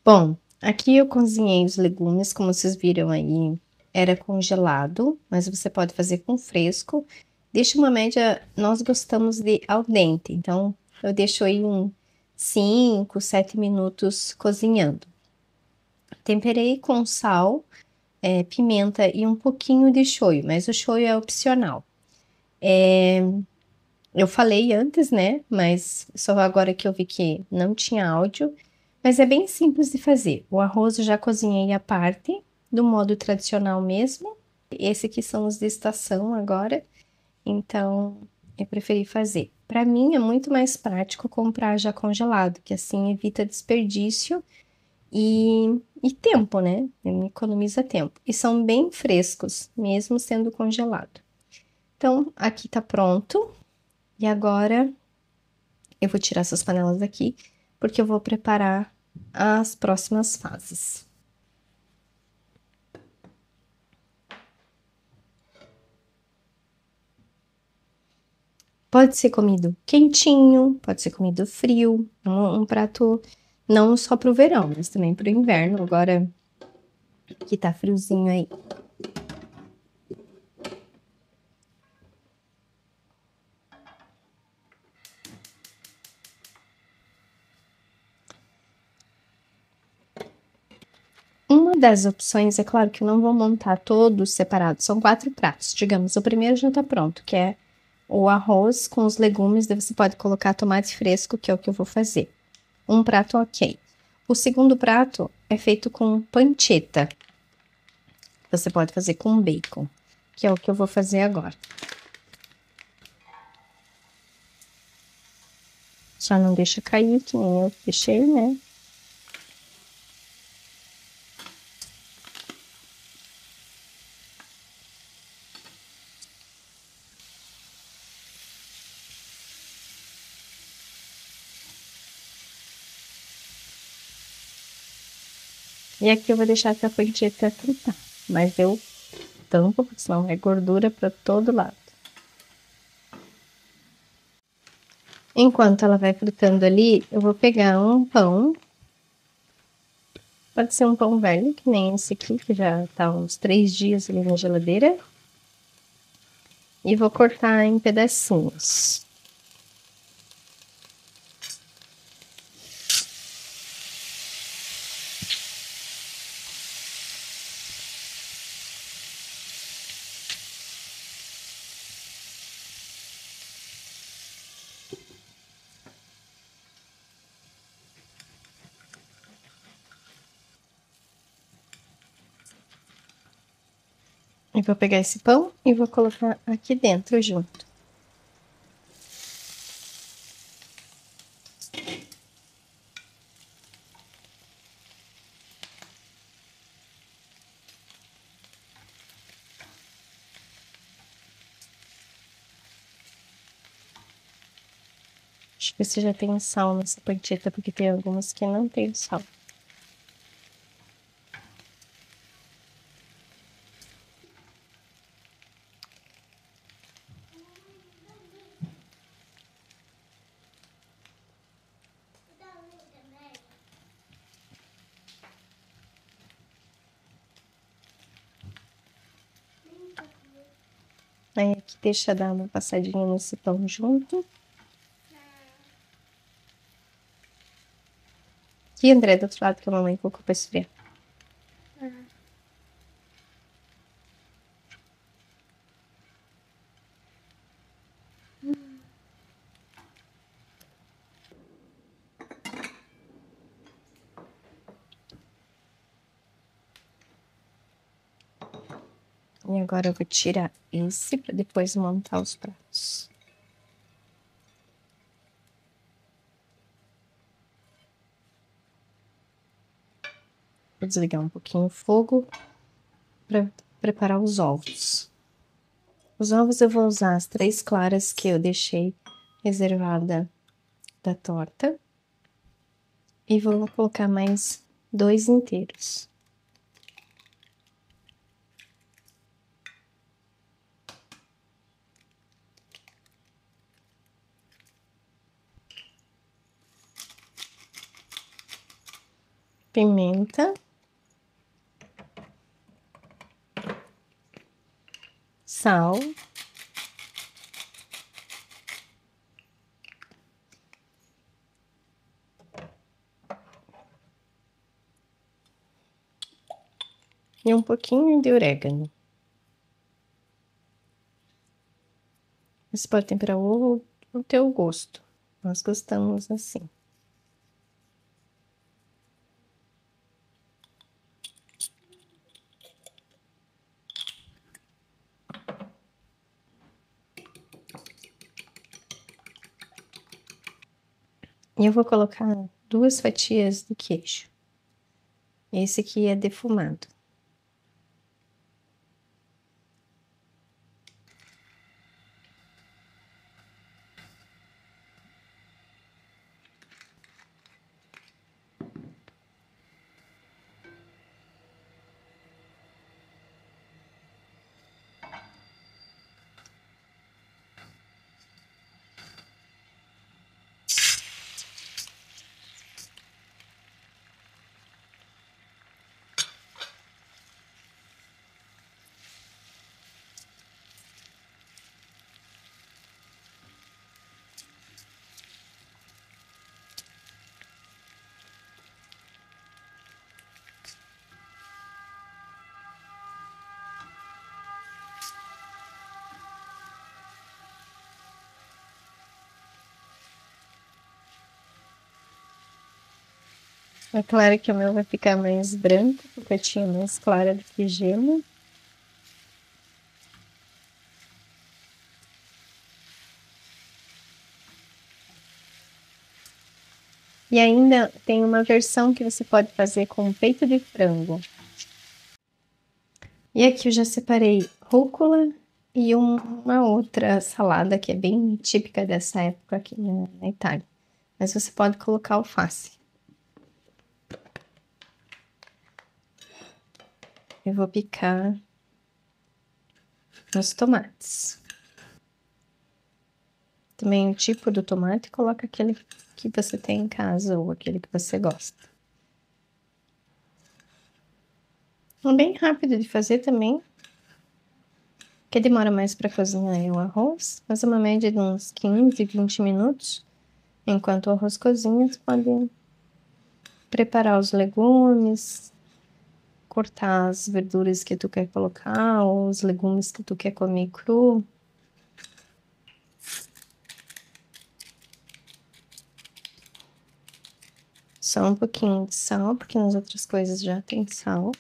Bom, aqui eu cozinhei os legumes, como vocês viram aí, era congelado, mas você pode fazer com fresco. Deixa uma média, nós gostamos de al dente, então eu deixo aí 5, 7 minutos cozinhando. Temperei com sal, pimenta e um pouquinho de shoyu, mas o shoyu é opcional. Eu falei antes, né, mas só agora que eu vi que não tinha áudio, mas é bem simples de fazer. O arroz eu já cozinhei à parte, do modo tradicional mesmo. Esse aqui são os de estação agora, então eu preferi fazer. Para mim é muito mais prático comprar já congelado, que assim evita desperdício e tempo, né? Me economiza tempo. E são bem frescos, mesmo sendo congelado. Então, aqui tá pronto. E agora eu vou tirar essas panelas daqui, porque eu vou preparar as próximas fases. Pode ser comido quentinho, pode ser comido frio, um prato não só para o verão, mas também para o inverno, agora que tá friozinho aí. Uma das opções, é claro que eu não vou montar todos separados, são 4 pratos. Digamos, o primeiro já tá pronto, que é o arroz com os legumes, daí você pode colocar tomate fresco, que é o que eu vou fazer. Um prato ok. O segundo prato é feito com pancetta. Você pode fazer com bacon, que é o que eu vou fazer agora. Só não deixa cair, que nem eu deixei, né? E aqui eu vou deixar essa pancetta fritar. Mas eu tampo, porque senão é gordura para todo lado. Enquanto ela vai fritando ali, eu vou pegar um pão. Pode ser um pão velho, que nem esse aqui, que já tá uns 3 dias ali na geladeira. E vou cortar em pedacinhos. E vou pegar esse pão e vou colocar aqui dentro junto. Deixa eu ver se já tem sal nessa panceta, porque tem algumas que não tem sal. Aí aqui deixa dar uma passadinha nesse pão junto. Aqui, André, do outro lado que a mamãe colocou pra esfriar. E agora eu vou tirar esse para depois montar os pratos. Vou desligar um pouquinho o fogo para preparar os ovos. Os ovos eu vou usar as 3 claras que eu deixei reservada da torta. E vou colocar mais 2 inteiros. pimenta, sal, e um pouquinho de orégano. Você pode temperar o ovo no teu gosto. Nós gostamos assim. E eu vou colocar 2 fatias de queijo. Esse aqui é defumado. É claro que o meu vai ficar mais branco, porque eu tinha mais clara do que gelo. E ainda tem uma versão que você pode fazer com peito de frango. E aqui eu já separei rúcula e uma outra salada que é bem típica dessa época aqui na Itália. Mas você pode colocar alface. Eu vou picar os tomates. Também o tipo do tomate, coloca aquele que você tem em casa ou aquele que você gosta. É bem rápido de fazer também. Que demora mais para cozinhar é o arroz, mas uma média de uns 15, 20 minutos. Enquanto o arroz cozinha, você pode preparar os legumes, cortar as verduras que tu quer colocar, ou os legumes que tu quer comer cru. Só um pouquinho de sal, porque nas outras coisas já tem sal.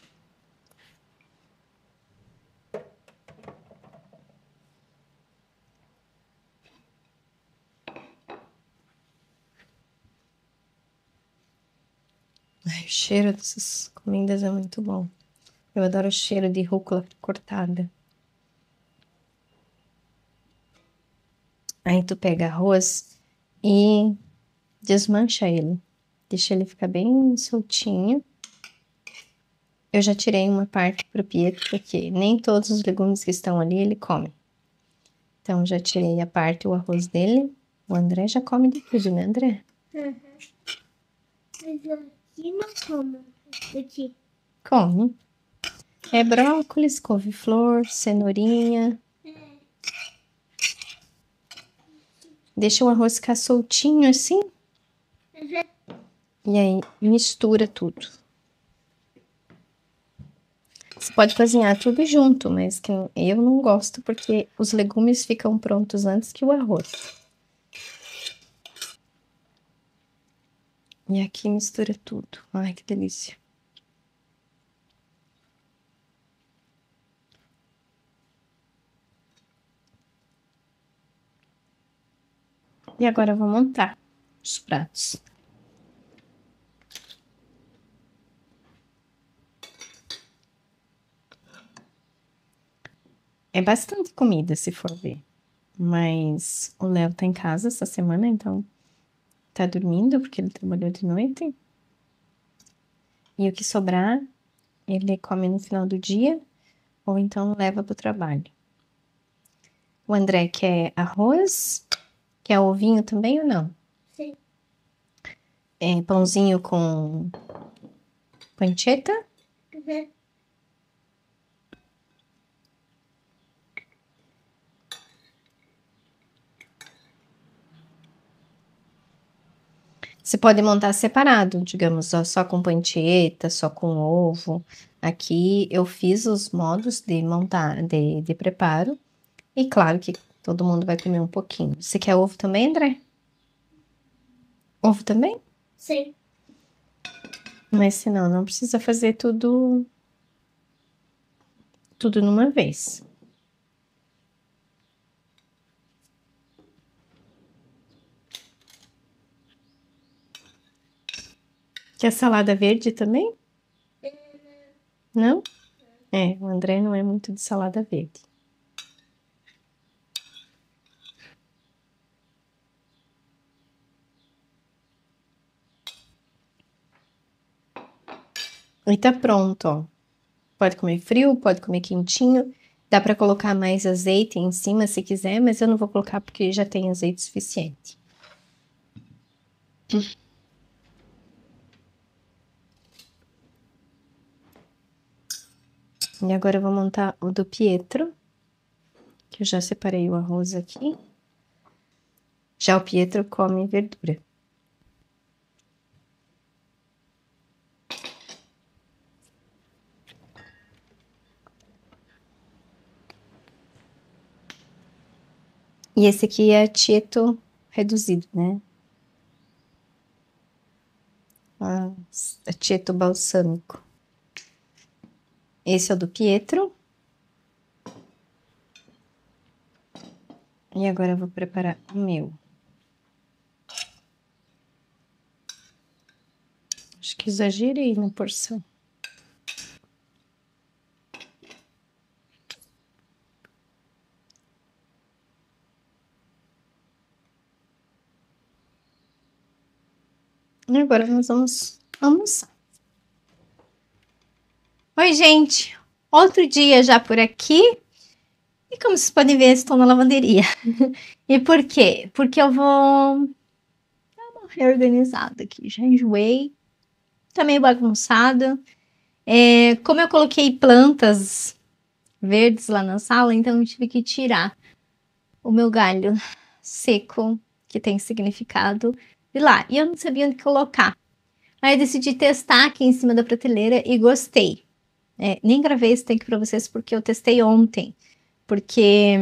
Ai, o cheiro dessas comidas é muito bom. Eu adoro o cheiro de rúcula cortada. Aí tu pega arroz e desmancha ele. Deixa ele ficar bem soltinho. Eu já tirei uma parte pro Pietro, porque nem todos os legumes que estão ali ele come. Então já tirei a parte, o arroz dele. O André já come de tudo, né, André? Uhum. Mas aqui não como. Aqui. Come. É brócolis, couve-flor, cenourinha. Deixa o arroz ficar soltinho assim. Uhum. E aí mistura tudo. Você pode cozinhar tudo junto, mas que eu não gosto porque os legumes ficam prontos antes que o arroz. E aqui mistura tudo. Ai, que delícia. E agora eu vou montar os pratos. É bastante comida, se for ver. Mas o Léo tá em casa essa semana, então tá dormindo porque ele trabalhou de noite. E o que sobrar, ele come no final do dia ou então leva pro trabalho. O André quer arroz, quer ovinho também ou não? Sim. É, pãozinho com panceta? Uhum. Você pode montar separado, digamos, ó, só com panceta, só com ovo. Aqui eu fiz os modos de montar, de preparo. E claro que todo mundo vai comer um pouquinho. Você quer ovo também, André? Ovo também? Sim. Mas senão não precisa fazer tudo numa vez. Quer salada verde também? Não? É, o André não é muito de salada verde. E tá pronto, ó. Pode comer frio, pode comer quentinho. Dá pra colocar mais azeite em cima se quiser, mas eu não vou colocar porque já tem azeite suficiente. E agora eu vou montar o do Pietro, que eu já separei o arroz aqui. Já o Pietro come verdura. E esse aqui é tieto reduzido, né? Tieto balsâmico. Esse é o do Pietro. E agora eu vou preparar o meu. Acho que exagerei na porção. E agora nós vamos almoçar. Oi, gente! Outro dia já por aqui. E como vocês podem ver, estou na lavanderia. E por quê? Porque eu vou dar uma reorganizada aqui. Já enjoei. Tá meio bagunçado. Como eu coloquei plantas verdes lá na sala, então eu tive que tirar o meu galho seco, que tem significado, de lá. E eu não sabia onde colocar. Aí eu decidi testar aqui em cima da prateleira e gostei. Nem gravei esse take pra vocês porque eu testei ontem. Porque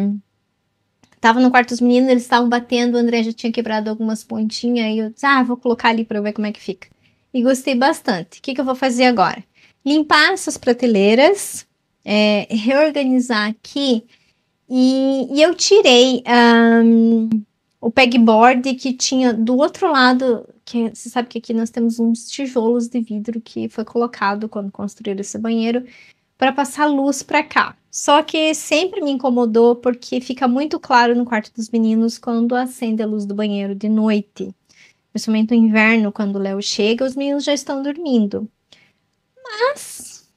tava no quarto dos meninos, eles estavam batendo, o André já tinha quebrado algumas pontinhas, e eu disse, vou colocar ali pra eu ver como é que fica. E gostei bastante. O que eu vou fazer agora? Limpar essas prateleiras, reorganizar aqui, e eu tirei o pegboard que tinha do outro lado, que você sabe que aqui nós temos uns tijolos de vidro que foi colocado quando construíram esse banheiro, para passar luz para cá. Só que sempre me incomodou porque fica muito claro no quarto dos meninos quando acende a luz do banheiro de noite. Principalmente no inverno, quando o Léo chega, os meninos já estão dormindo. Mas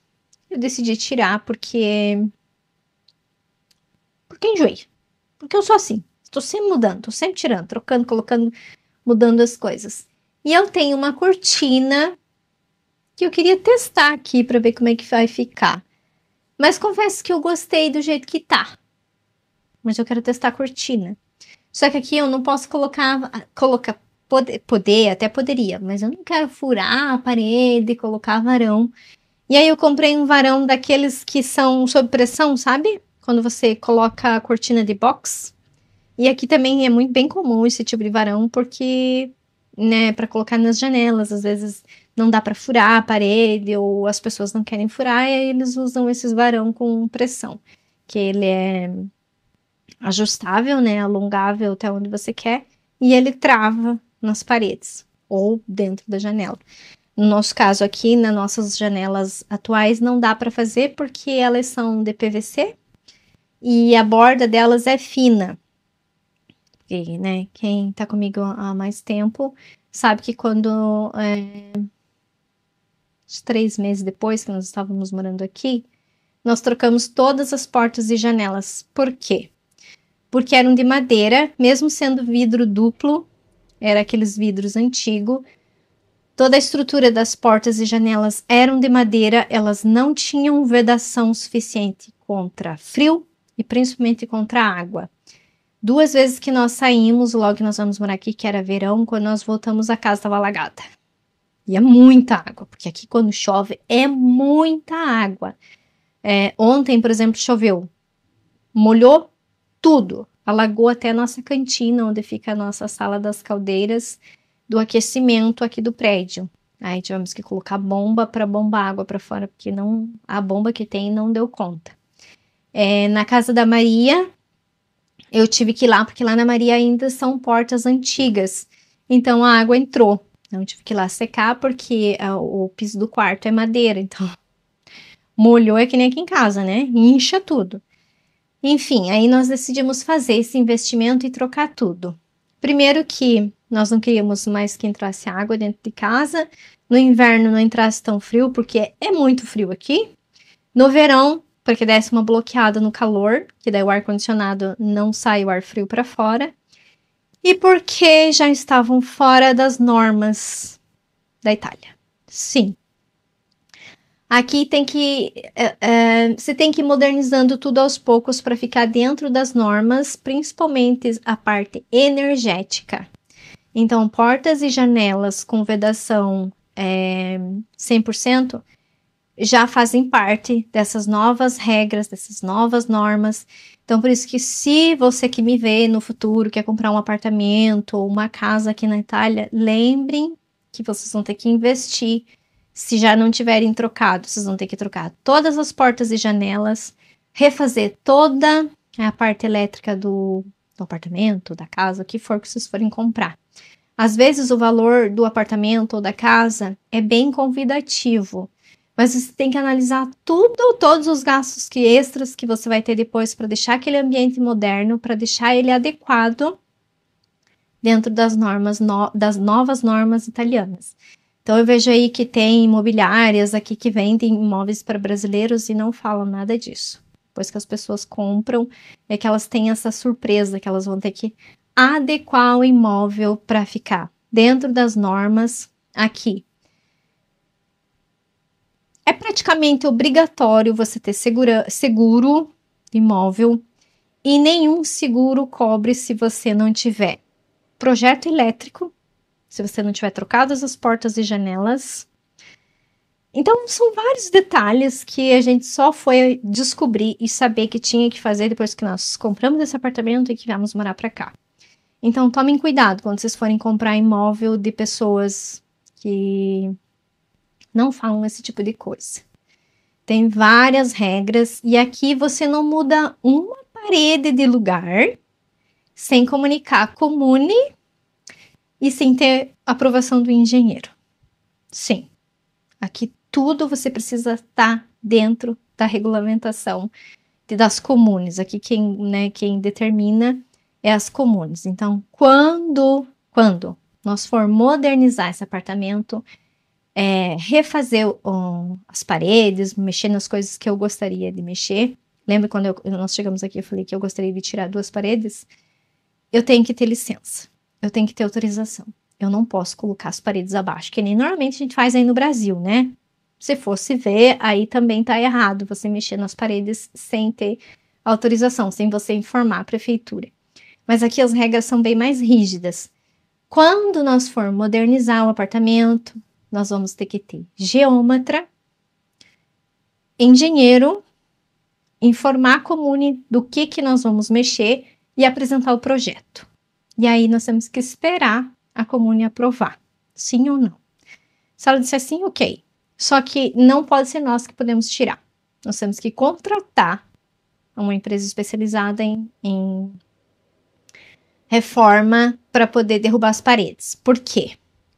eu decidi tirar porque enjoei. Porque eu sou assim. Estou sempre mudando, estou sempre tirando, trocando, colocando, mudando as coisas. E eu tenho uma cortina que eu queria testar aqui para ver como é que vai ficar. Mas confesso que eu gostei do jeito que tá. Mas eu quero testar a cortina. Só que aqui eu não posso colocar até poderia, mas eu não quero furar a parede, colocar varão. E aí eu comprei um varão daqueles que são sob pressão, sabe? Quando você coloca a cortina de box. E aqui também é muito bem comum esse tipo de varão, porque, né, para colocar nas janelas, às vezes não dá para furar a parede ou as pessoas não querem furar, e aí eles usam esses varão com pressão, que ele é ajustável, né, alongável até onde você quer, e ele trava nas paredes ou dentro da janela. No nosso caso aqui, nas nossas janelas atuais, não dá para fazer porque elas são de PVC e a borda delas é fina. E, né, quem tá comigo há mais tempo sabe que quando uns 3 meses depois que nós estávamos morando aqui, nós trocamos todas as portas e janelas. Por quê? Porque eram de madeira, mesmo sendo vidro duplo, era aqueles vidros antigos, Toda a estrutura das portas e janelas eram de madeira, elas não tinham vedação suficiente contra frio e principalmente contra água. 2 vezes que nós saímos, logo que nós vamos morar aqui, que era verão, quando nós voltamos a casa estava alagada. E é muita água, porque aqui quando chove é muita água. Ontem, por exemplo, choveu, molhou tudo, alagou até a nossa cantina, onde fica a nossa sala das caldeiras do aquecimento aqui do prédio. Aí tivemos que colocar bomba para bombar água para fora, porque a bomba que tem não deu conta. Na casa da Maria, eu tive que ir lá, porque lá na Maria ainda são portas antigas, então a água entrou. Então eu tive que ir lá secar, porque o piso do quarto é madeira, então molhou é que nem aqui em casa, né? Incha tudo. Enfim, aí nós decidimos fazer esse investimento e trocar tudo. Primeiro que nós não queríamos mais que entrasse água dentro de casa. No inverno não entrasse tão frio, porque é muito frio aqui. No verão, porque desse uma bloqueada no calor, que daí o ar-condicionado não sai o ar frio para fora. E porque já estavam fora das normas da Itália. Sim. Aqui você tem que ir modernizando tudo aos poucos para ficar dentro das normas, principalmente a parte energética. Então, portas e janelas com vedação 100% já fazem parte dessas novas regras, dessas novas normas. Então, por isso que se você que me vê no futuro quer comprar um apartamento ou uma casa aqui na Itália, lembrem que vocês vão ter que investir. Se já não tiverem trocado, vocês vão ter que trocar todas as portas e janelas, refazer toda a parte elétrica do apartamento, da casa, o que for que vocês forem comprar. Às vezes o valor do apartamento ou da casa é bem convidativo, mas você tem que analisar todos os gastos extras que você vai ter depois para deixar aquele ambiente moderno, para deixar ele adequado dentro das normas, das novas normas italianas. Então, eu vejo aí que tem imobiliárias aqui que vendem imóveis para brasileiros e não falam nada disso. Depois que as pessoas compram, é que elas têm essa surpresa, que elas vão ter que adequar o imóvel para ficar dentro das normas aqui. É praticamente obrigatório você ter seguro imóvel e nenhum seguro cobre se você não tiver projeto elétrico, se você não tiver trocado as portas e janelas. Então, são vários detalhes que a gente só foi descobrir e saber que tinha que fazer depois que nós compramos esse apartamento e que viemos morar para cá. Então, tomem cuidado quando vocês forem comprar imóvel de pessoas que não falam esse tipo de coisa. Tem várias regras e aqui você não muda uma parede de lugar sem comunicar com o Comune e sem ter aprovação do engenheiro. Sim, aqui tudo você precisa estar dentro da regulamentação das comunes. Aqui quem determina é as comunes. Então, quando nós for modernizar esse apartamento, refazer as paredes, mexer nas coisas que eu gostaria de mexer. Lembra quando nós chegamos aqui, eu falei que eu gostaria de tirar 2 paredes? Eu tenho que ter licença. Eu tenho que ter autorização. Eu não posso colocar as paredes abaixo, que nem normalmente a gente faz aí no Brasil, né? Se fosse ver, aí também tá errado você mexer nas paredes sem ter autorização, sem você informar a prefeitura. Mas aqui as regras são bem mais rígidas. Quando nós for modernizar o apartamento, nós vamos ter que ter geômetra, engenheiro, informar a comune do que nós vamos mexer e apresentar o projeto. E aí nós temos que esperar a comune aprovar, sim ou não. Se ela disser sim, ok. Só que não pode ser nós que podemos tirar. Nós temos que contratar uma empresa especializada em reforma para poder derrubar as paredes. Por quê?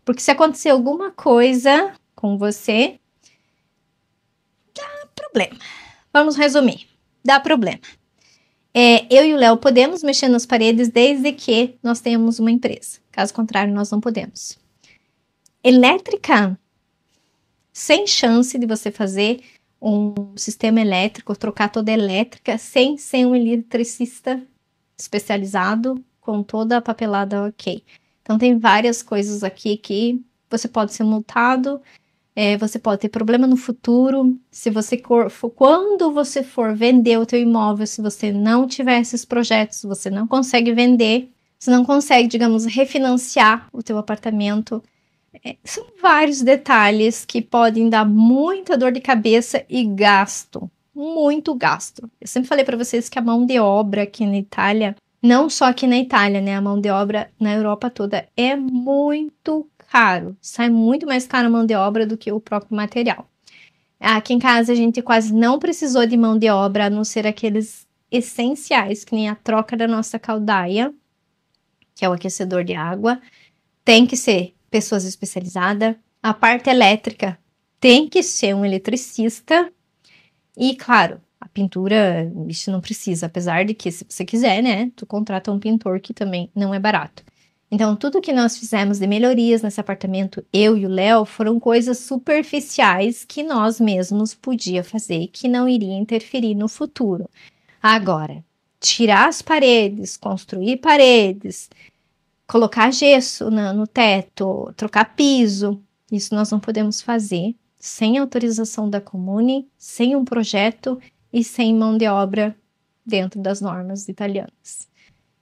Porque se acontecer alguma coisa com você, dá problema. Vamos resumir. Dá problema. Eu e o Léo podemos mexer nas paredes desde que nós tenhamos uma empresa. Caso contrário, nós não podemos. Elétrica, sem chance de você fazer um sistema elétrico, trocar toda a elétrica, sem ser um eletricista especializado, com toda a papelada ok. Então, tem várias coisas aqui que você pode ser multado, você pode ter problema no futuro. Se você quando você for vender o teu imóvel, se você não tiver esses projetos, você não consegue vender, você não consegue, digamos, refinanciar o teu apartamento. São vários detalhes que podem dar muita dor de cabeça e gasto, muito gasto. Eu sempre falei para vocês que a mão de obra aqui na Itália, não só aqui na Itália, né? A mão de obra na Europa toda é muito caro. Sai muito mais caro a mão de obra do que o próprio material. Aqui em casa a gente quase não precisou de mão de obra, a não ser aqueles essenciais, que nem a troca da nossa caldaia, que é o aquecedor de água. Tem que ser pessoas especializadas. A parte elétrica tem que ser um eletricista. E, claro, a pintura, isso não precisa. Apesar de que, se você quiser, né, tu contrata um pintor, que também não é barato. Então, tudo que nós fizemos de melhorias nesse apartamento, eu e o Léo, foram coisas superficiais que nós mesmos podia fazer, que não iria interferir no futuro. Agora, tirar as paredes, construir paredes, colocar gesso no teto, trocar piso, isso nós não podemos fazer sem autorização da Comune, sem um projeto e sem mão de obra dentro das normas italianas.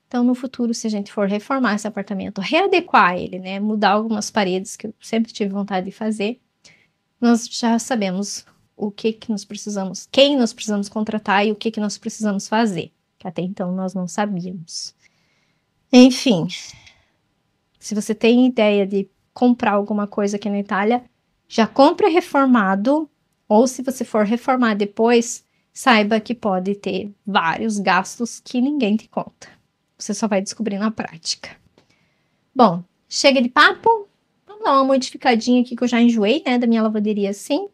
Então, no futuro, se a gente for reformar esse apartamento, readequar ele, né, mudar algumas paredes, que eu sempre tive vontade de fazer, nós já sabemos o que nós precisamos, quem nós precisamos contratar e o que nós precisamos fazer, que até então nós não sabíamos. Enfim, se você tem ideia de comprar alguma coisa aqui na Itália, já compre reformado, ou se você for reformar depois, saiba que pode ter vários gastos que ninguém te conta. Você só vai descobrir na prática. Bom, chega de papo. Vamos dar uma modificadinha aqui que eu já enjoei, né, da minha lavanderia assim.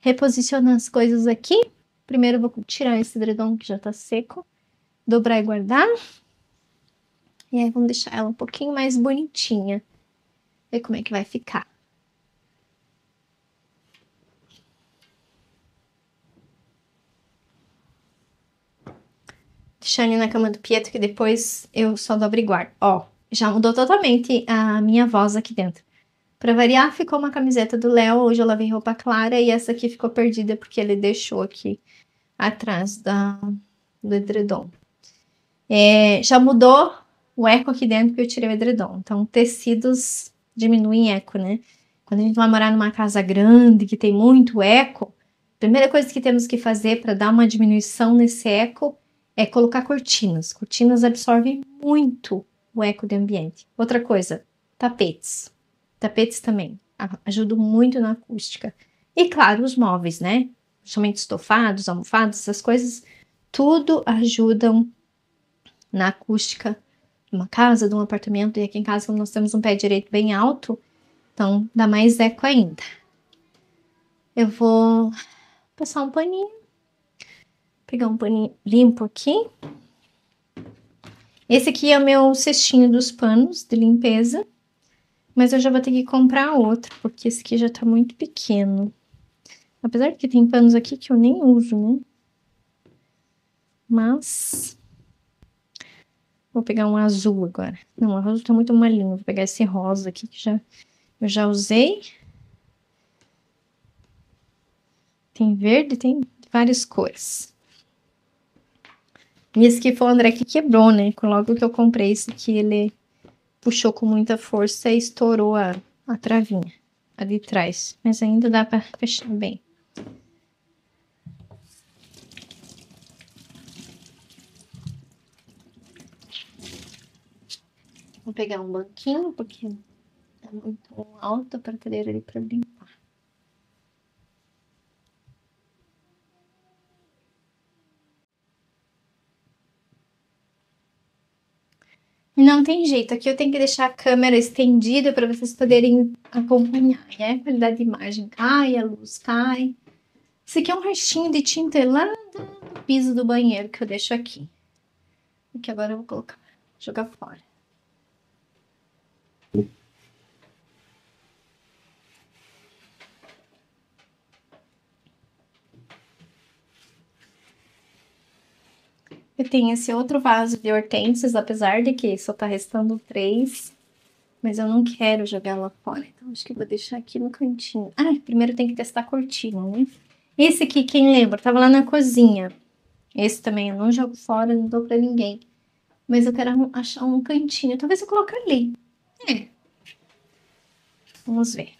Reposicionar as coisas aqui. Primeiro eu vou tirar esse edredom que já tá seco. Dobrar e guardar. E aí vamos deixar ela um pouquinho mais bonitinha. Ver como é que vai ficar. Deixar ali na cama do Pietro, que depois eu só dobro e guardo. Ó, já mudou totalmente a minha voz aqui dentro. Pra variar, ficou uma camiseta do Léo. Hoje eu lavei roupa clara e essa aqui ficou perdida porque ele deixou aqui atrás do edredom. Já mudou o eco aqui dentro que eu tirei o edredom. Então, tecidos diminuem eco, né? Quando a gente vai morar numa casa grande que tem muito eco, a primeira coisa que temos que fazer para dar uma diminuição nesse eco é colocar cortinas. Cortinas absorvem muito o eco do ambiente. Outra coisa, tapetes. Tapetes também ajudam muito na acústica. E claro, os móveis, né? Principalmente estofados, almofados, essas coisas, tudo ajudam na acústica de uma casa, de um apartamento. E aqui em casa, como nós temos um pé direito bem alto, então dá mais eco ainda. Eu vou passar um paninho. Pegar um paninho limpo aqui. Esse aqui é o meu cestinho dos panos de limpeza. Mas eu já vou ter que comprar outro, porque esse aqui já tá muito pequeno. Apesar de que tem panos aqui que eu nem uso, né? Mas vou pegar um azul agora. Não, o azul tá muito molinho. Vou pegar esse rosa aqui que eu já usei. Tem verde, tem várias cores. E esse aqui foi o André que quebrou, né? Logo que eu comprei esse aqui, ele puxou com muita força e estourou a travinha ali de trás. Mas ainda dá pra fechar bem. Vou pegar um banquinho, porque é muito alta a prateleira ali para limpar. E não tem jeito, aqui eu tenho que deixar a câmera estendida para vocês poderem acompanhar. E aí a qualidade de imagem cai, a luz cai. Esse aqui é um restinho de tinta lá do piso do banheiro que eu deixo aqui. E que agora eu vou colocar, jogar fora. Eu tenho esse outro vaso de hortênsias, apesar de que só tá restando 3. Mas eu não quero jogar lá fora, então acho que eu vou deixar aqui no cantinho. Ah, primeiro tem que testar a cortina, né? Esse aqui, quem lembra? Tava lá na cozinha. Esse também eu não jogo fora, não dou pra ninguém. Mas eu quero achar um cantinho. Talvez eu coloque ali. É. Vamos ver.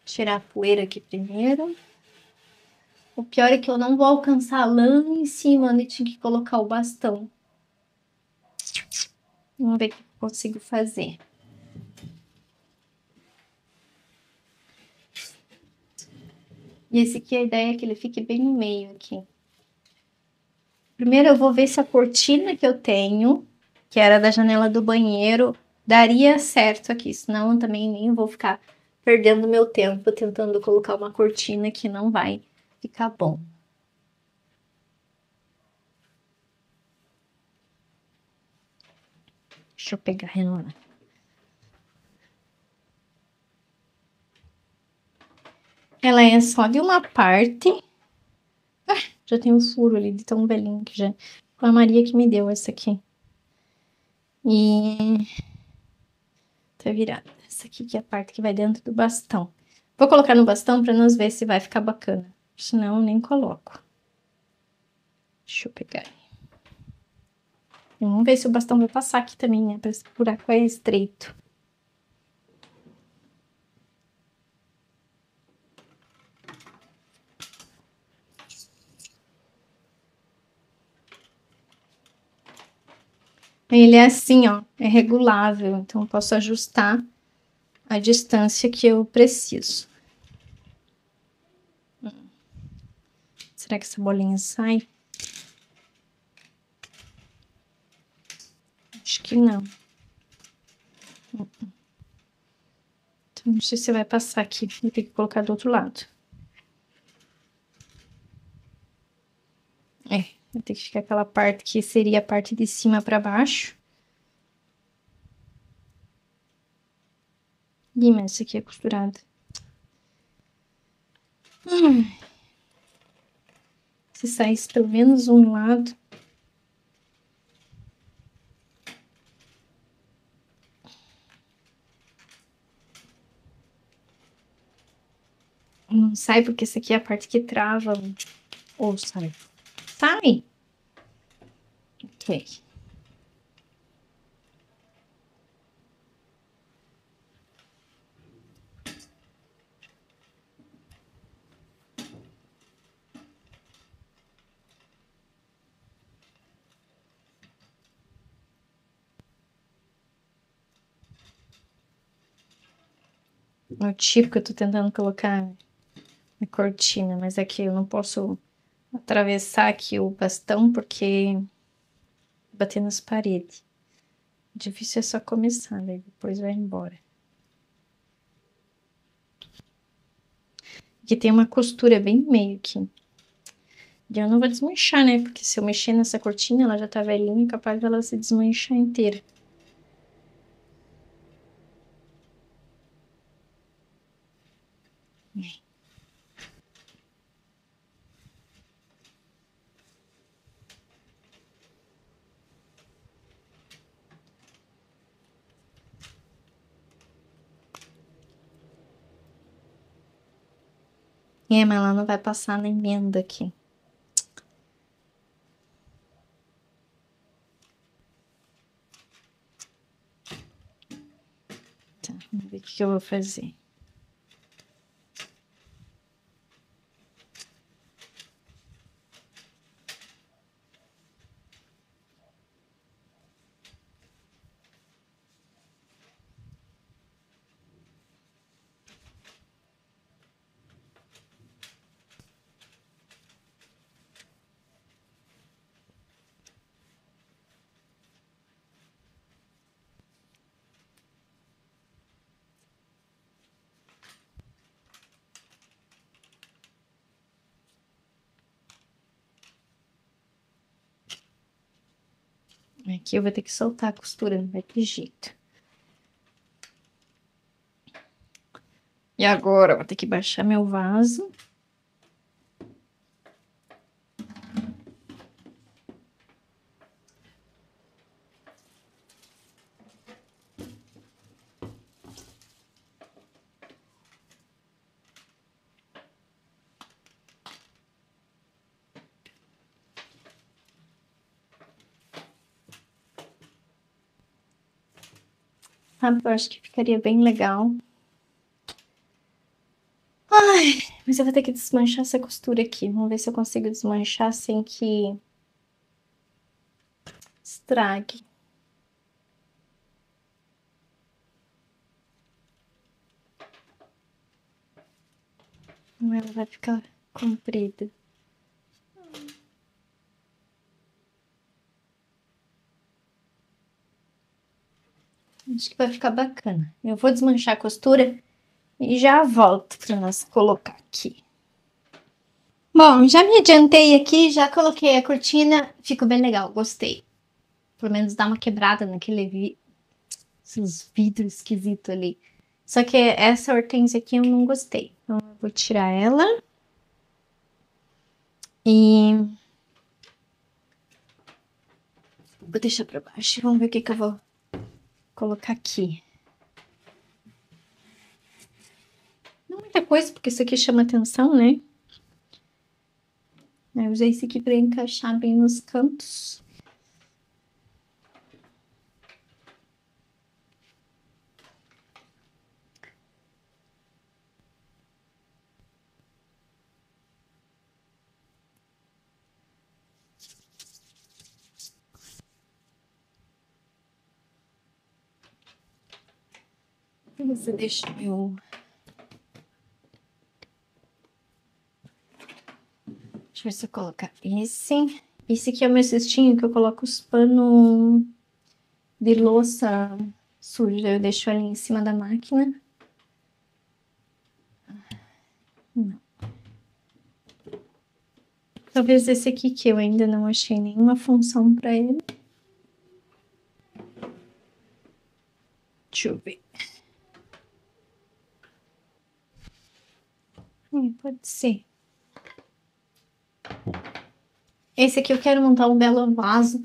Tirar a poeira aqui primeiro. O pior é que eu não vou alcançar lá em cima onde tinha que colocar o bastão. Vamos ver o que eu consigo fazer. E esse aqui, a ideia é que ele fique bem no meio aqui. Primeiro eu vou ver se a cortina que eu tenho, que era da janela do banheiro, daria certo aqui. Senão eu também nem vou ficar perdendo meu tempo tentando colocar uma cortina que não vai ficar bom. Deixa eu pegar a renoura. Ela é só de uma parte. Ah, já tem um furo ali de tão velhinho que já. Foi a Maria que me deu essa aqui. E tá virada. Essa aqui que é a parte que vai dentro do bastão. Vou colocar no bastão para nós ver se vai ficar bacana. Senão eu nem coloco. Deixa eu pegar. Vamos ver se o bastão vai passar aqui também, né? Para esse buraco é estreito. Ele é assim, ó, é regulável, então eu posso ajustar a distância que eu preciso. Será que essa bolinha sai? Acho que não. Então, não sei se vai passar aqui. Vou ter que colocar do outro lado. É, vai ter que ficar aquela parte que seria a parte de cima para baixo. Ih, mas isso aqui é costurado. Se saísse pelo menos um lado. Não sai porque essa aqui é a parte que trava. Ou sai? Sai! Ok. O tipo que eu tô tentando colocar na cortina, mas aqui eu não posso atravessar aqui o bastão porque bater nas paredes. O difícil é só começar, daí depois vai embora. Aqui tem uma costura bem no meio aqui. E eu não vou desmanchar, né? Porque se eu mexer nessa cortina, ela já tá velhinha, capaz dela se desmanchar inteira. É, mas ela não vai passar na emenda aqui. Tá, vamos ver o que eu vou fazer. Aqui eu vou ter que soltar a costura, não vai ter jeito. E agora eu vou ter que baixar meu vaso. sabe? Eu acho que ficaria bem legal. Ai, mas eu vou ter que desmanchar essa costura aqui. Vamos ver se eu consigo desmanchar sem que estrague. Não, ela vai ficar comprida. Acho que vai ficar bacana. Eu vou desmanchar a costura e já volto para nós colocar aqui. Bom, já me adiantei aqui, já coloquei a cortina. Ficou bem legal, gostei. Pelo menos dá uma quebrada naquele esses vidros esquisitos ali. Só que essa hortênsia aqui eu não gostei. Então eu vou tirar ela. E vou deixar para baixo. Vamos ver o que que eu vou colocar aqui. Não muita coisa, porque isso aqui chama atenção, né? Eu usei esse aqui para encaixar bem nos cantos. Você deixa meu... Deixa eu ver se eu colocar esse. Esse aqui é o meu cestinho que eu coloco os panos de louça suja. Eu deixo ali em cima da máquina. Não. Talvez esse aqui que eu ainda não achei nenhuma função para ele. Deixa eu ver. Pode ser. Esse aqui eu quero montar um belo vaso,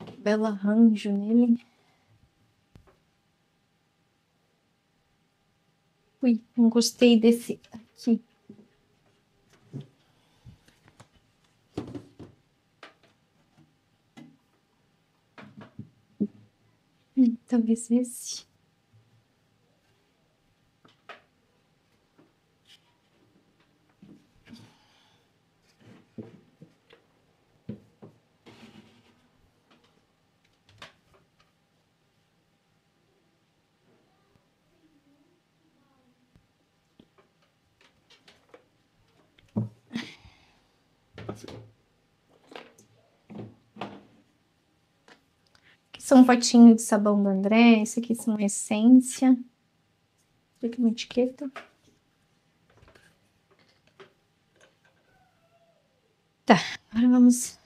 um belo arranjo nele. Ui, não gostei desse aqui. Talvez esse. Aqui são potinhos de sabão do André. Esse aqui são essência. Esse aqui é uma etiqueta. Tá, agora vamos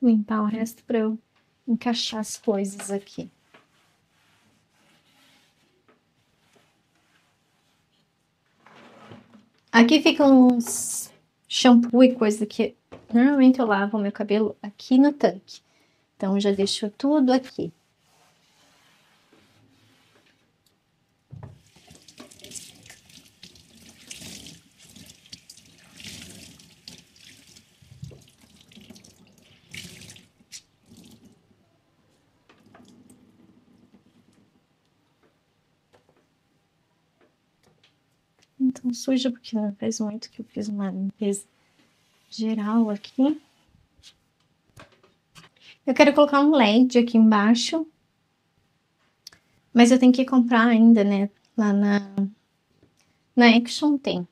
limpar o resto para eu encaixar as coisas aqui. Aqui ficam uns shampoo e coisa que normalmente eu lavo meu cabelo aqui no tanque. Então já deixo tudo aqui. Então suja porque não faz muito que eu fiz uma limpeza geral aqui. Eu quero colocar um LED aqui embaixo. Mas eu tenho que comprar ainda, né? Lá na Action tem.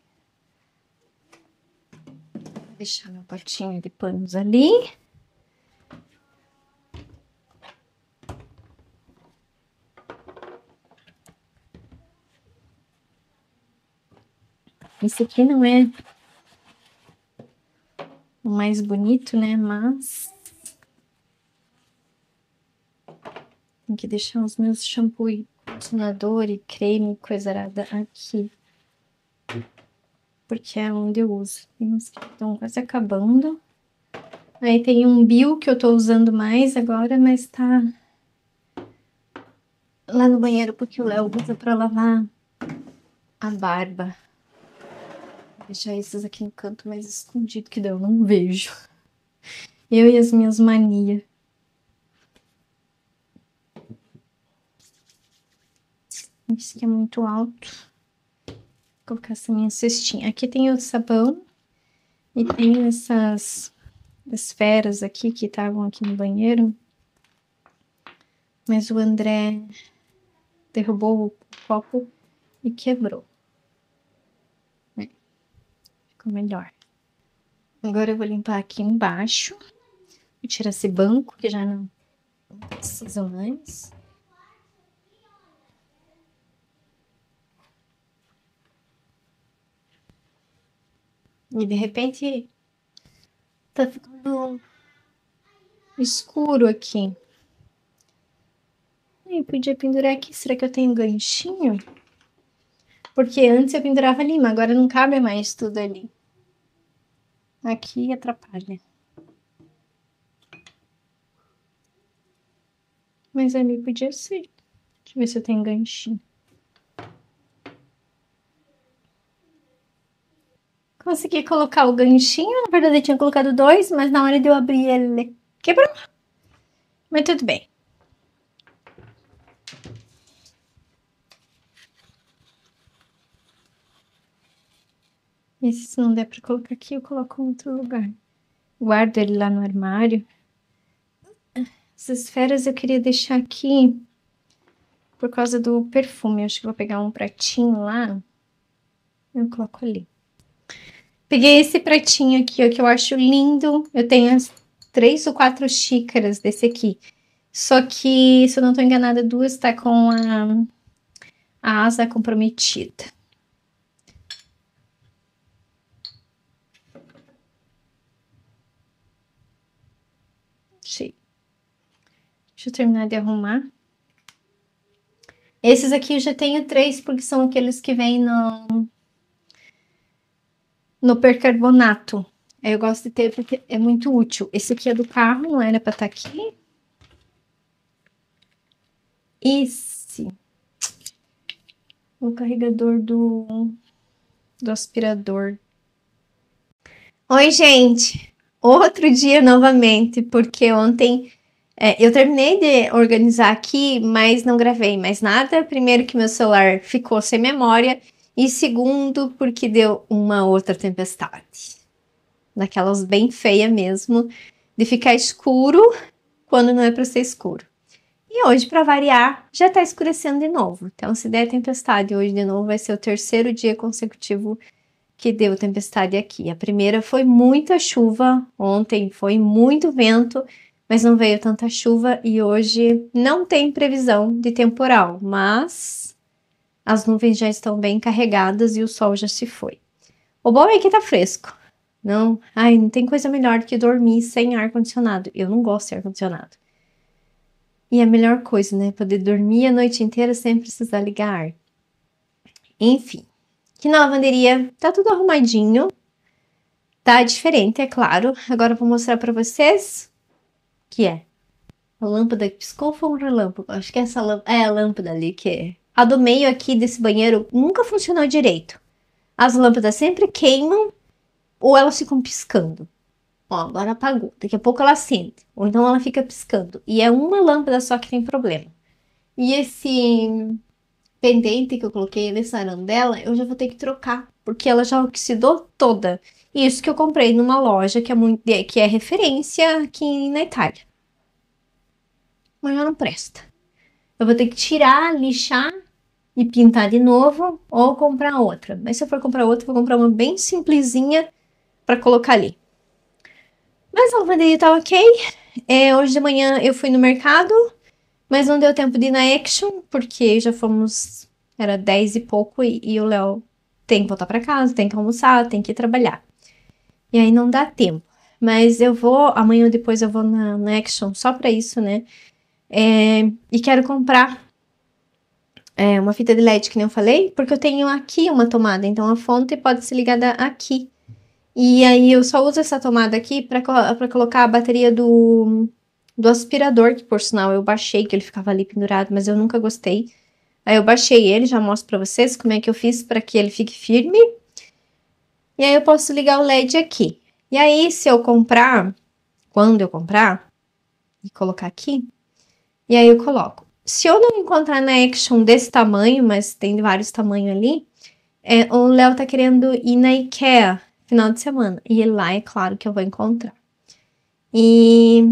Vou deixar meu potinho de panos ali. Esse aqui não é o mais bonito, né? Mas tem que deixar os meus shampoo e condicionador e creme, coisa arada aqui. Porque é onde eu uso. Tem uns que estão quase acabando. Aí tem um Bio que eu tô usando mais agora, mas tá lá no banheiro porque o Léo usa pra lavar a barba. Vou deixar esses aqui no canto mais escondido que daí eu não vejo. Eu e as minhas manias. Esse aqui é muito alto. Vou colocar essa minha cestinha. Aqui tem o sabão. E tem essas esferas aqui que estavam aqui no banheiro. Mas o André derrubou o copo e quebrou. Ficou melhor. Agora eu vou limpar aqui embaixo. Vou tirar esse banco que já não precisa mais. E de repente tá ficando escuro aqui. Eu podia pendurar aqui. Será que eu tenho ganchinho? Porque antes eu pendurava ali, mas agora não cabe mais tudo ali. Aqui atrapalha. Mas ali podia ser. Deixa eu ver se eu tenho ganchinho. Consegui colocar o ganchinho. Na verdade eu tinha colocado 2, mas na hora de eu abrir ele quebrou. Mas tudo bem. Esse, se não der pra colocar aqui, eu coloco em outro lugar. Guardo ele lá no armário. Essas esferas eu queria deixar aqui por causa do perfume. Eu acho que vou pegar um pratinho lá. Eu coloco ali. Peguei esse pratinho aqui, ó, que eu acho lindo. Eu tenho as 3 ou 4 xícaras desse aqui. Só que, se eu não tô enganada, 2 tá com a asa comprometida. Deixa eu terminar de arrumar. Esses aqui eu já tenho 3, porque são aqueles que vêm no percarbonato. Eu gosto de ter porque é muito útil. Esse aqui é do carro, não era pra estar aqui. Esse. O carregador do aspirador. Oi, gente. Outro dia novamente, porque ontem eu terminei de organizar aqui, mas não gravei mais nada. Primeiro que meu celular ficou sem memória. E segundo, porque deu uma outra tempestade. Daquelas bem feia mesmo, de ficar escuro quando não é para ser escuro. E hoje, para variar, já tá escurecendo de novo. Então, se der tempestade hoje de novo, vai ser o 3º dia consecutivo que deu tempestade aqui. A primeira foi muita chuva, ontem foi muito vento, mas não veio tanta chuva e hoje não tem previsão de temporal, mas as nuvens já estão bem carregadas e o sol já se foi. O bom é que tá fresco. Não tem coisa melhor do que dormir sem ar-condicionado. Eu não gosto de ar-condicionado. E a melhor coisa, né? Poder dormir a noite inteira sem precisar ligar ar. Enfim. Aqui na lavanderia tá tudo arrumadinho. Tá diferente, é claro. Agora eu vou mostrar pra vocês o que é. A lâmpada que piscou foi um relâmpago. Acho que essa lâmpada é a lâmpada ali que é. A do meio aqui desse banheiro nunca funcionou direito. As lâmpadas sempre queimam ou elas ficam piscando. Ó, agora apagou. Daqui a pouco ela acende. Ou então ela fica piscando. E é uma lâmpada só que tem problema. E esse pendente que eu coloquei nesse arandela, eu já vou ter que trocar. Porque ela já oxidou toda. Isso que eu comprei numa loja que é referência aqui na Itália. Mas já não presta. Eu vou ter que tirar, lixar e pintar de novo. Ou comprar outra. Mas se eu for comprar outra, eu vou comprar uma bem simplesinha para colocar ali. Mas a lavanderia tá ok. Hoje de manhã eu fui no mercado, mas não deu tempo de ir na Action, porque já fomos, era 10 e pouco, e o Léo tem que voltar para casa, tem que almoçar, tem que ir trabalhar. E aí não dá tempo. Mas eu vou, amanhã ou depois eu vou na Action só para isso, né? E quero comprar uma fita de LED, que nem eu falei, porque eu tenho aqui uma tomada, então a fonte pode ser ligada aqui. E aí eu só uso essa tomada aqui para colocar a bateria do aspirador, que por sinal eu baixei, que ele ficava ali pendurado, mas eu nunca gostei. Aí eu baixei ele, já mostro para vocês como é que eu fiz para que ele fique firme. E aí eu posso ligar o LED aqui. E aí se eu comprar, quando eu comprar, e colocar aqui, e aí eu coloco. se eu não encontrar na Action desse tamanho, mas tem vários tamanhos ali, o Léo tá querendo ir na IKEA final de semana. E lá é claro que eu vou encontrar. E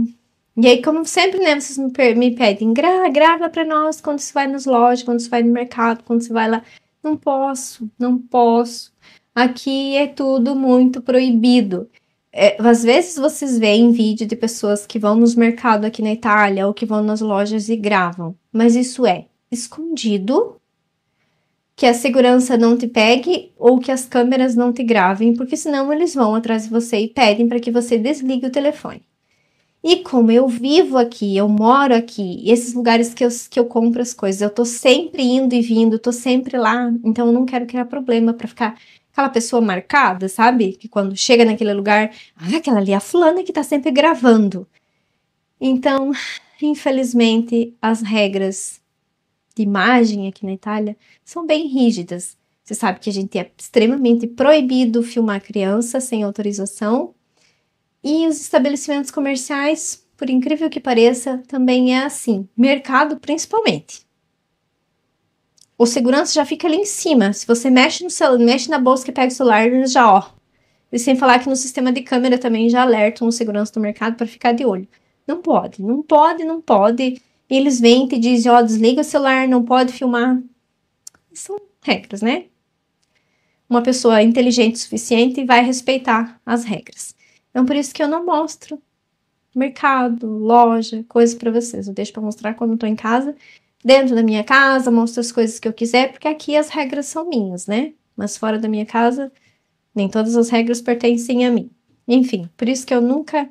aí, como sempre, né, vocês me pedem, grava pra nós quando você vai nas lojas, quando você vai no mercado, quando você vai lá. Não posso. Aqui é tudo muito proibido. Às vezes vocês veem vídeo de pessoas que vão nos mercados aqui na Itália ou que vão nas lojas e gravam. Mas isso é escondido, que a segurança não te pegue ou que as câmeras não te gravem, porque senão eles vão atrás de você e pedem para que você desligue o telefone. E como eu vivo aqui, eu moro aqui, esses lugares que eu compro as coisas, eu tô sempre indo e vindo, tô sempre lá, então eu não quero criar problema para ficar aquela pessoa marcada, sabe? Que quando chega naquele lugar, aquela ali é a fulana que tá sempre gravando. Então, infelizmente, as regras de imagem aqui na Itália são bem rígidas. Você sabe que a gente é extremamente proibido filmar criança sem autorização. E os estabelecimentos comerciais, por incrível que pareça, também é assim. Mercado, principalmente. O segurança já fica ali em cima. Se você mexe no celular, mexe na bolsa que pega o celular, já, ó. E sem falar que no sistema de câmera também já alertam o segurança do mercado para ficar de olho. Não pode. E eles vêm e te dizem, ó, desliga o celular, não pode filmar. São regras, né? Uma pessoa inteligente o suficiente vai respeitar as regras. Então, por isso que eu não mostro mercado, loja, coisas para vocês. Eu deixo para mostrar quando eu tô em casa, dentro da minha casa, mostro as coisas que eu quiser, porque aqui as regras são minhas, né? Mas fora da minha casa, nem todas as regras pertencem a mim. Enfim, por isso que eu nunca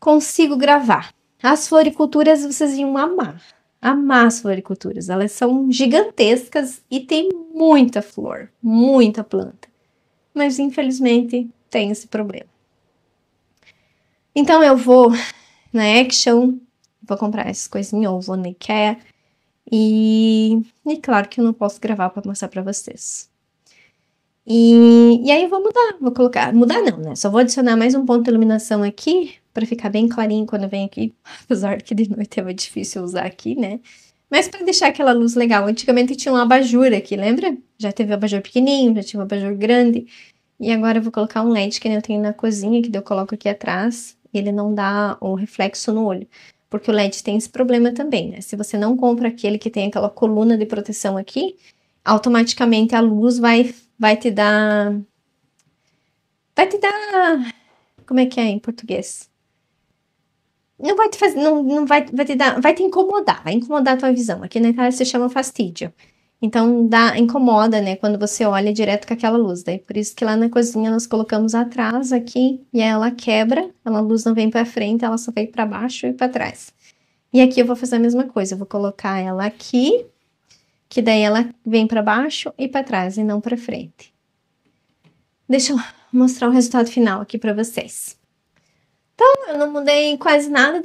consigo gravar. As floriculturas vocês iam amar. Amar as floriculturas. Elas são gigantescas e tem muita flor, muita planta. Mas infelizmente tem esse problema. Então eu vou na Action, vou comprar essas coisinhas, ou vou na IKEA. E claro que eu não posso gravar para mostrar para vocês. E aí eu vou mudar não, né? Só vou adicionar mais um ponto de iluminação aqui, para ficar bem clarinho quando eu venho aqui. Apesar que de noite é muito difícil usar aqui, né? Mas para deixar aquela luz legal. Antigamente tinha um abajur aqui, lembra? Já teve um abajur pequenininho, já tinha um abajur grande. E agora eu vou colocar um LED que eu tenho na cozinha, que eu coloco aqui atrás. Ele não dá o reflexo no olho. Porque o LED tem esse problema também, né? Se você não compra aquele que tem aquela coluna de proteção aqui, automaticamente a luz vai te dar... Como é que é em português? Não vai te fazer... Não vai te dar... Vai te incomodar. Vai incomodar a tua visão. Aqui na Itália se chama fastídio. Então, incomoda, né? Quando você olha direto com aquela luz. Daí, por isso que lá na cozinha nós colocamos atrás aqui. E aí ela quebra. A luz não vem pra frente, ela só vem pra baixo e pra trás. E aqui eu vou fazer a mesma coisa. Eu vou colocar ela aqui. Que daí ela vem pra baixo e pra trás e não pra frente. Deixa eu mostrar o resultado final aqui pra vocês. Então, eu não mudei quase nada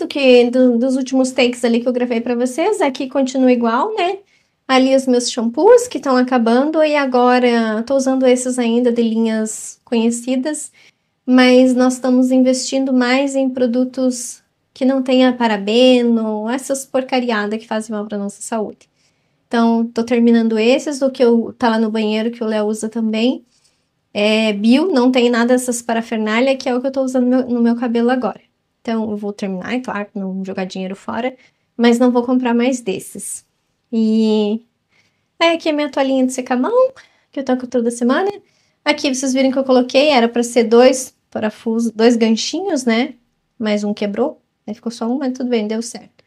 dos últimos takes ali que eu gravei pra vocês. Aqui continua igual, né? Ali os meus shampoos que estão acabando e agora tô usando esses ainda de linhas conhecidas, mas nós estamos investindo mais em produtos que não tenha parabeno, essas porcariadas que fazem mal para nossa saúde. Então, tô terminando esses, o que tá lá no banheiro que o Léo usa também. É bio, não tem nada dessas parafernália, que é o que eu tô usando no meu cabelo agora. Então, eu vou terminar, é claro, não jogar dinheiro fora, mas não vou comprar mais desses. E aqui é minha toalhinha de secar-mão, que eu toco toda semana. Aqui vocês viram que eu coloquei, era para ser 2 parafusos, 2 ganchinhos, né? Mas um quebrou, aí ficou só um, mas tudo bem, deu certo.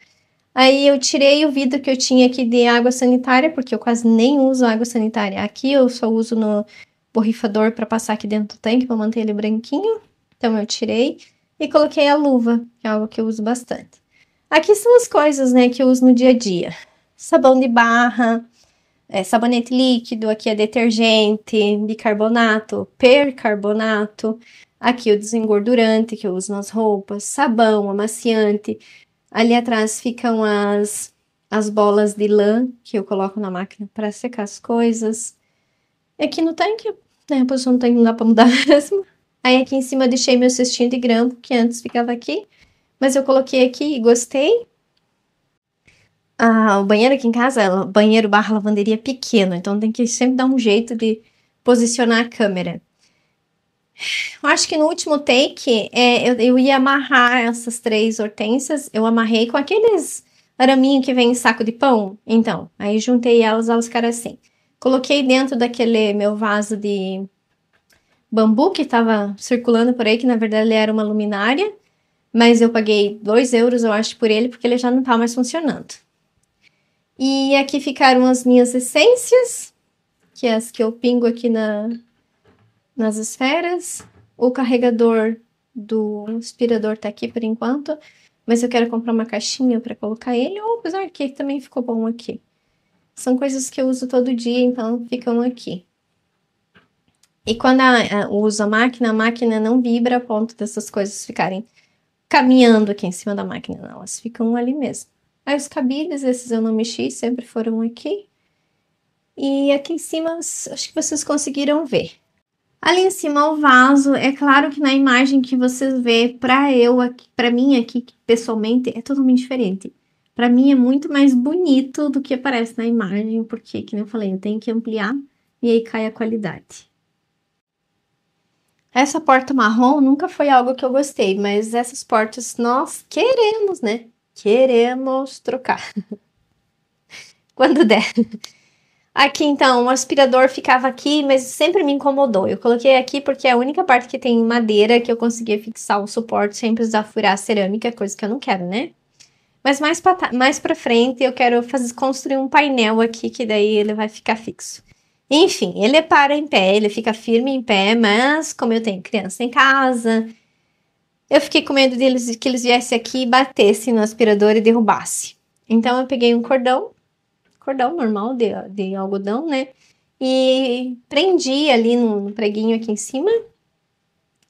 Aí eu tirei o vidro que eu tinha aqui de água sanitária, porque eu quase nem uso água sanitária. Aqui eu só uso no borrifador para passar aqui dentro do tanque, para manter ele branquinho. Então eu tirei e coloquei a luva, que é algo que eu uso bastante. Aqui são as coisas, né, que eu uso no dia a dia. Sabão de barra, sabonete líquido, aqui é detergente, bicarbonato, percarbonato. Aqui o desengordurante que eu uso nas roupas, sabão, amaciante. Ali atrás ficam as bolas de lã que eu coloco na máquina para secar as coisas. E aqui no tanque, né, a posição do tanque não dá para mudar mesmo. Aí aqui em cima eu deixei meu cestinho de grampo, que antes ficava aqui. Mas eu coloquei aqui e gostei. o banheiro aqui em casa é banheiro barra lavanderia pequeno, então tem que sempre dar um jeito de posicionar a câmera. Eu acho que no último take eu ia amarrar essas 3 hortênsias, eu amarrei com aqueles araminho que vem em saco de pão. Então, aí juntei elas ficaram assim. Coloquei dentro daquele meu vaso de bambu que tava circulando por aí, que na verdade ele era uma luminária, mas eu paguei 2 euros, eu acho, por ele, porque ele já não tá mais funcionando. E aqui ficaram as minhas essências, que é as que eu pingo aqui nas esferas. O carregador do aspirador tá aqui por enquanto, mas eu quero comprar uma caixinha para colocar ele, ou apesar que também ficou bom aqui. São coisas que eu uso todo dia, então ficam aqui. E quando eu uso a máquina não vibra a ponto dessas coisas ficarem caminhando aqui em cima da máquina, não. Elas ficam ali mesmo. Aí os cabides, esses eu não mexi, sempre foram aqui. E aqui em cima, acho que vocês conseguiram ver. Ali em cima o vaso, é claro que na imagem que vocês vê, para mim aqui pessoalmente, é totalmente diferente. Para mim é muito mais bonito do que aparece na imagem, porque, como eu falei, eu tenho que ampliar e aí cai a qualidade. Essa porta marrom nunca foi algo que eu gostei, mas essas portas nós queremos, né? Queremos trocar. Quando der. Aqui, então, o aspirador ficava aqui, mas sempre me incomodou. Eu coloquei aqui porque é a única parte que tem madeira que eu conseguia fixar o suporte sem precisar furar a cerâmica, coisa que eu não quero, né? Mas mais pra frente eu quero construir um painel aqui, que daí ele vai ficar fixo. Enfim, ele para em pé, ele fica firme em pé, mas como eu tenho criança em casa, eu fiquei com medo que eles viessem aqui e batessem no aspirador e derrubassem. Então eu peguei um cordão normal de algodão, né? E prendi ali no preguinho aqui em cima.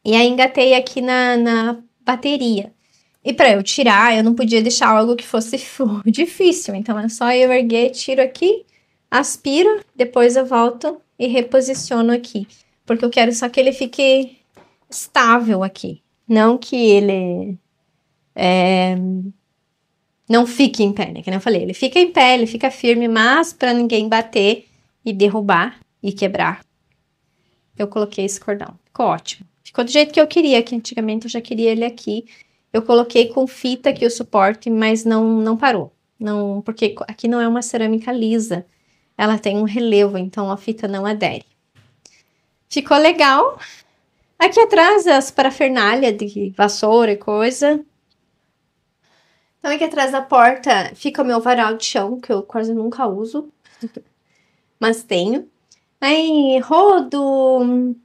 E aí engatei aqui na bateria. E para eu tirar, eu não podia deixar algo que fosse difícil. Então é só eu erguer, tiro aqui, aspiro, depois eu volto e reposiciono aqui. Porque eu quero só que ele fique estável aqui. Não que ele não fique em pé, né? Que eu falei, ele fica em pé, ele fica firme, mas para ninguém bater e derrubar e quebrar, eu coloquei esse cordão. Ficou ótimo. Ficou do jeito que eu queria, que antigamente eu já queria ele aqui. Eu coloquei com fita aqui o suporte, mas não parou. Não, porque aqui não é uma cerâmica lisa. Ela tem um relevo, então a fita não adere. Ficou legal. Aqui atrás as parafernália de vassoura e coisa. Então aqui atrás da porta fica o meu varal de chão, que eu quase nunca uso. Mas tenho. Aí, rodo.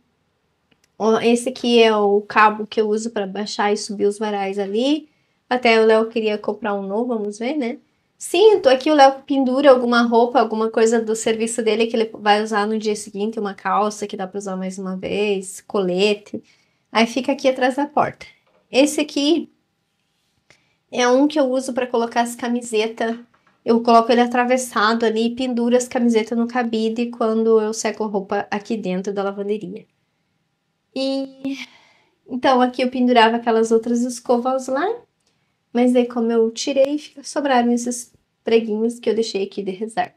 Esse aqui é o cabo que eu uso para baixar e subir os varais ali. Até o Léo queria comprar um novo, vamos ver, né? Cinto, aqui o Léo pendura alguma roupa, alguma coisa do serviço dele que ele vai usar no dia seguinte, uma calça que dá para usar mais uma vez, colete. Aí fica aqui atrás da porta. Esse aqui é um que eu uso para colocar as camisetas. Eu coloco ele atravessado ali e penduro as camisetas no cabide quando eu seco a roupa aqui dentro da lavanderia. E então aqui eu pendurava aquelas outras escovas lá, mas daí como eu tirei, sobraram esses preguinhos que eu deixei aqui de reserva.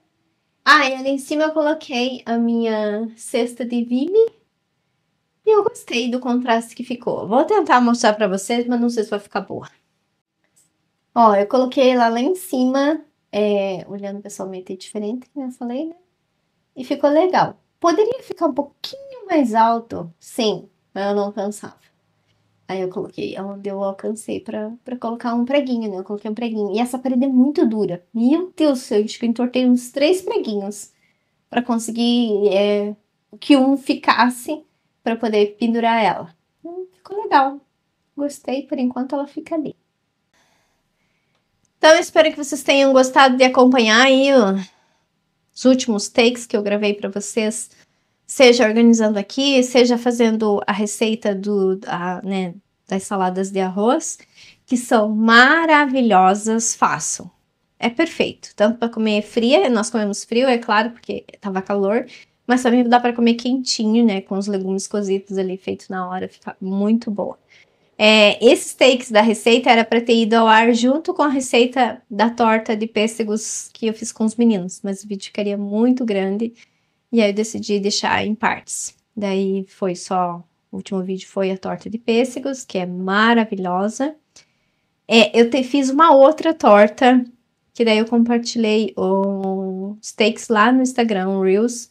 Ah, e ali em cima eu coloquei a minha cesta de Vime e eu gostei do contraste que ficou. Vou tentar mostrar pra vocês, mas não sei se vai ficar boa. Ó, eu coloquei lá em cima, olhando pessoalmente é diferente, como eu falei, né? E ficou legal. Poderia ficar um pouquinho mais alto, sim, mas eu não alcançava. Aí eu coloquei onde eu alcancei pra colocar um preguinho, né? Eu coloquei um preguinho. E essa parede é muito dura. Meu Deus do céu, acho que eu entortei uns 3 preguinhos pra conseguir que um ficasse pra poder pendurar ela. Ficou legal. Gostei, por enquanto ela fica ali. Então, eu espero que vocês tenham gostado de acompanhar aí os últimos takes que eu gravei para vocês, seja organizando aqui, seja fazendo a receita das saladas de arroz, que são maravilhosas, façam. É perfeito, tanto para comer fria, nós comemos frio, é claro, porque tava calor, mas também dá para comer quentinho, né, com os legumes cozidos ali feitos na hora, fica muito boa. Esses takes da receita era para ter ido ao ar junto com a receita da torta de pêssegos que eu fiz com os meninos, mas o vídeo ficaria muito grande e aí eu decidi deixar em partes. Daí foi só, o último vídeo foi a torta de pêssegos, que é maravilhosa. Eu fiz uma outra torta, que daí eu compartilhei os takes lá no Instagram, Reels,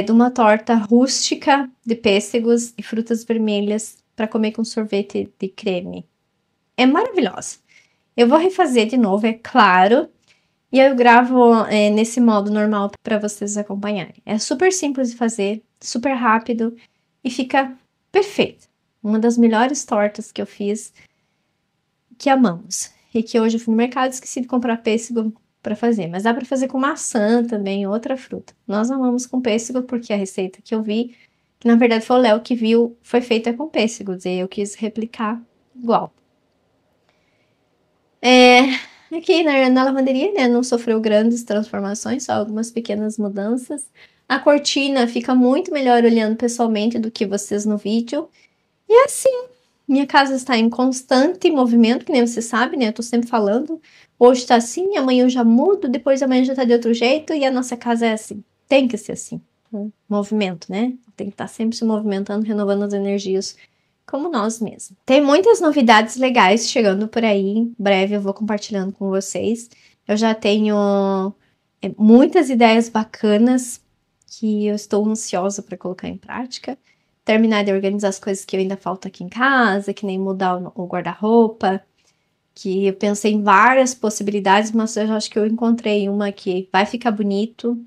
de uma torta rústica de pêssegos e frutas vermelhas para comer com sorvete de creme. É maravilhosa. Eu vou refazer de novo, é claro, e eu gravo nesse modo normal para vocês acompanharem. É super simples de fazer, super rápido e fica perfeito. Uma das melhores tortas que eu fiz, que amamos. E que hoje eu fui no mercado e esqueci de comprar pêssego para fazer. Mas dá para fazer com maçã também, outra fruta. Nós amamos com pêssego porque a receita que eu vi, que na verdade foi o Léo que viu, foi feita com pêssegos. E eu quis replicar igual. Aqui na lavanderia, né, não sofreu grandes transformações, só algumas pequenas mudanças. A cortina fica muito melhor olhando pessoalmente do que vocês no vídeo. E assim, minha casa está em constante movimento, que nem você sabe, né? Eu tô sempre falando. Hoje tá assim, amanhã eu já mudo, depois amanhã já tá de outro jeito, e a nossa casa é assim. Tem que ser assim. Movimento, né? Tem que estar sempre se movimentando, renovando as energias, como nós mesmos. Tem muitas novidades legais chegando por aí. Em breve eu vou compartilhando com vocês. Eu já tenho muitas ideias bacanas que eu estou ansiosa para colocar em prática. Terminar de organizar as coisas que ainda faltam aqui em casa, que nem mudar o guarda-roupa, que eu pensei em várias possibilidades, mas eu acho que eu encontrei uma que vai ficar bonito,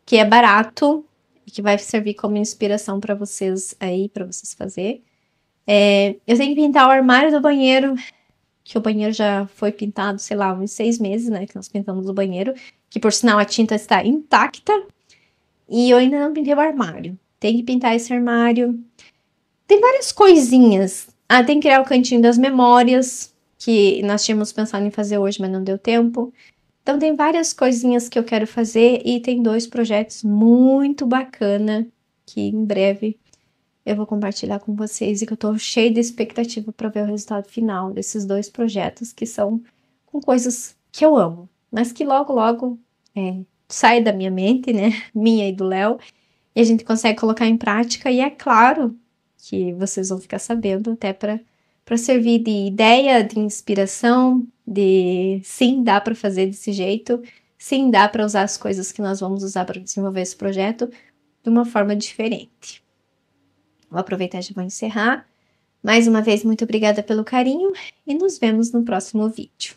que é barato e que vai servir como inspiração para vocês aí, para vocês fazer. Eu tenho que pintar o armário do banheiro, que o banheiro já foi pintado, sei lá, uns 6 meses, né, que nós pintamos o banheiro, que por sinal a tinta está intacta, e eu ainda não pintei o armário. Tem que pintar esse armário. Tem várias coisinhas. Tem que criar o cantinho das memórias, que nós tínhamos pensado em fazer hoje, mas não deu tempo. Então tem várias coisinhas que eu quero fazer e tem 2 projetos muito bacana que em breve eu vou compartilhar com vocês e que eu tô cheia de expectativa para ver o resultado final desses 2 projetos que são com coisas que eu amo, mas que logo, logo sai da minha mente, né? Minha e do Léo, e a gente consegue colocar em prática e é claro que vocês vão ficar sabendo até para servir de ideia, de inspiração, de sim, dá para fazer desse jeito, sim, dá para usar as coisas que nós vamos usar para desenvolver esse projeto de uma forma diferente. Vou aproveitar e já vou encerrar. Mais uma vez, muito obrigada pelo carinho e nos vemos no próximo vídeo.